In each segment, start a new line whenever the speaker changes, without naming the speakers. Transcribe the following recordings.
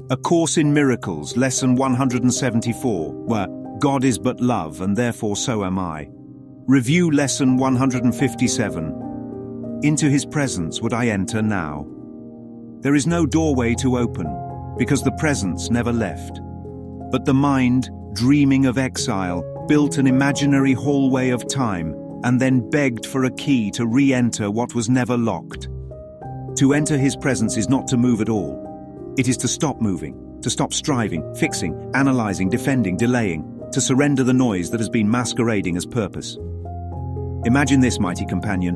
A Course in Miracles, Lesson 174, where God is but love and therefore so am I. Review Lesson 157. Into His presence would I enter now. There is no doorway to open, because the presence never left. But the mind, dreaming of exile, built an imaginary hallway of time, and then begged for a key to re-enter what was never locked. To enter His presence is not to move at all. It is to stop moving, to stop striving, fixing, analyzing, defending, delaying, to surrender the noise that has been masquerading as purpose. Imagine this, mighty companion.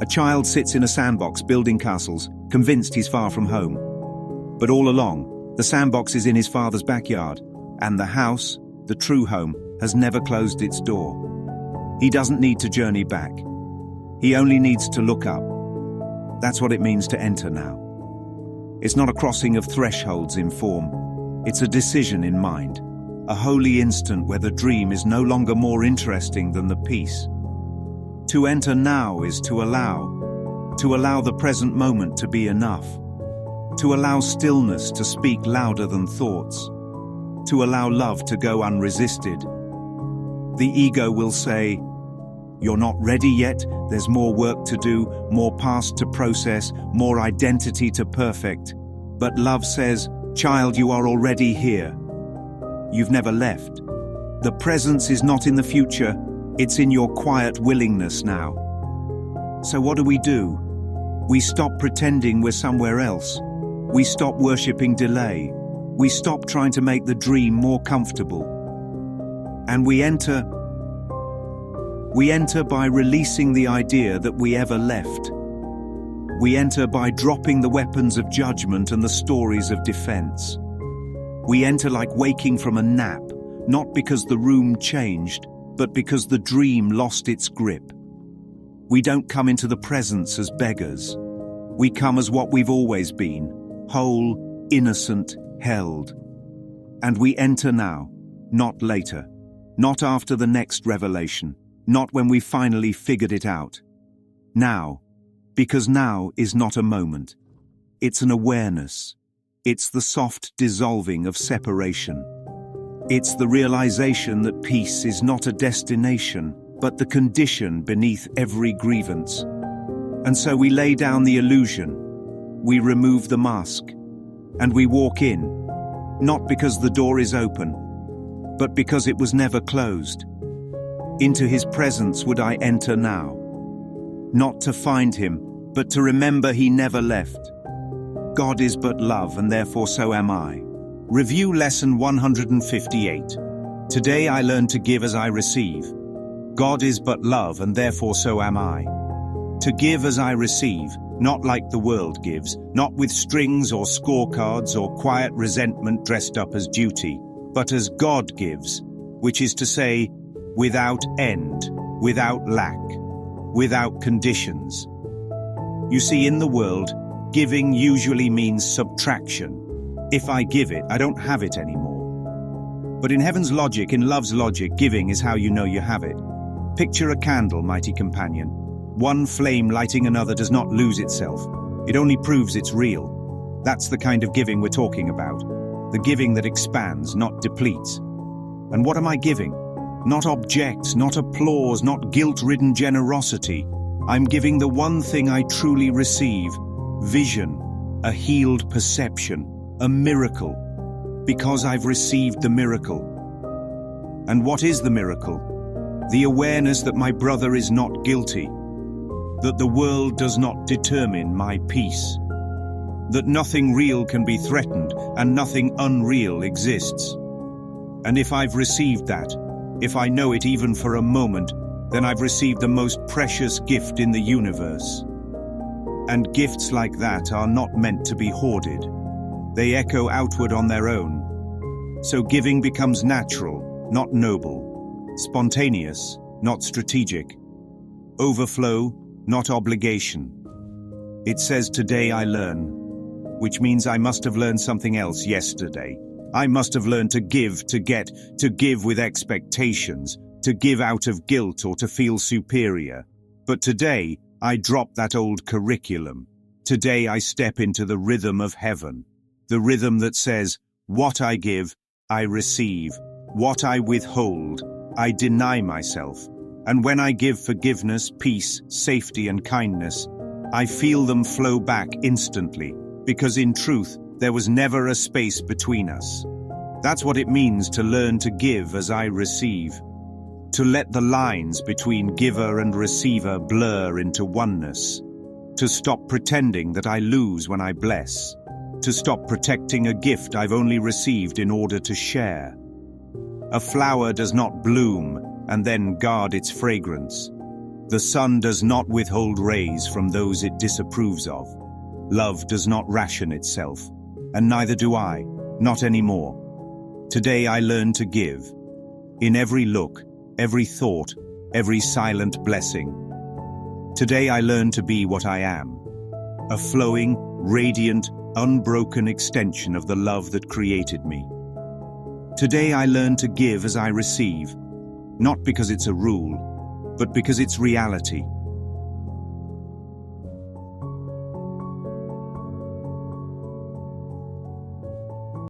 A child sits in a sandbox building castles, convinced he's far from home. But all along, the sandbox is in his father's backyard, and the house, the true home, has never closed its door. He doesn't need to journey back. He only needs to look up. That's what it means to enter now. It's not a crossing of thresholds in form. It's a decision in mind, a holy instant where the dream is no longer more interesting than the peace. To enter now is to allow the present moment to be enough, to allow stillness to speak louder than thoughts, to allow love to go unresisted. The ego will say, "You're not ready yet, there's more work to do, more past to process, more identity to perfect." But love says, "Child, you are already here. You've never left. The presence is not in the future, it's in your quiet willingness now." So what do? We stop pretending we're somewhere else. We stop worshipping delay. We stop trying to make the dream more comfortable. And we enter by releasing the idea that we ever left. We enter by dropping the weapons of judgment and the stories of defense. We enter like waking from a nap, not because the room changed, but because the dream lost its grip. We don't come into the presence as beggars. We come as what we've always been, whole, innocent, held. And we enter now, not later, not after the next revelation, not when we finally figured it out. Now, because now is not a moment. It's an awareness. It's the soft dissolving of separation. It's the realization that peace is not a destination, but the condition beneath every grievance. And so we lay down the illusion, we remove the mask, and we walk in, not because the door is open, but because it was never closed. Into His presence would I enter now, not to find Him, but to remember He never left. God is but love, and therefore so am I. Review Lesson 158. Today I learned to give as I receive. God is but love, and therefore so am I. To give as I receive, not like the world gives, not with strings or scorecards or quiet resentment dressed up as duty, but as God gives, which is to say, without end, without lack, without conditions. You see, in the world, giving usually means subtraction. If I give it, I don't have it anymore. But in heaven's logic, in love's logic, giving is how you know you have it. Picture a candle, mighty companion. One flame lighting another does not lose itself. It only proves it's real. That's the kind of giving we're talking about. The giving that expands, not depletes. And what am I giving? Not objects, not applause, not guilt-ridden generosity. I'm giving the one thing I truly receive: vision, a healed perception, a miracle, because I've received the miracle. And what is the miracle? The awareness that my brother is not guilty, that the world does not determine my peace, that nothing real can be threatened and nothing unreal exists. And if I've received that, if I know it even for a moment, then I've received the most precious gift in the universe. And gifts like that are not meant to be hoarded. They echo outward on their own. So giving becomes natural, not noble, spontaneous, not strategic, overflow, not obligation. It says, "Today I learn," which means I must have learned something else yesterday. I must have learned to give, to get, to give with expectations, to give out of guilt or to feel superior. But today, I drop that old curriculum. Today I step into the rhythm of heaven. The rhythm that says, what I give, I receive. What I withhold, I deny myself. And when I give forgiveness, peace, safety, and kindness, I feel them flow back instantly, because in truth, there was never a space between us. That's what it means to learn to give as I receive. To let the lines between giver and receiver blur into oneness. To stop pretending that I lose when I bless. To stop protecting a gift I've only received in order to share. A flower does not bloom and then guard its fragrance. The sun does not withhold rays from those it disapproves of. Love does not ration itself, and neither do I, not anymore. Today I learn to give. In every look, every thought, every silent blessing. Today I learn to be what I am. A flowing, radiant, unbroken extension of the love that created me. Today I learn to give as I receive, not because it's a rule, but because it's reality.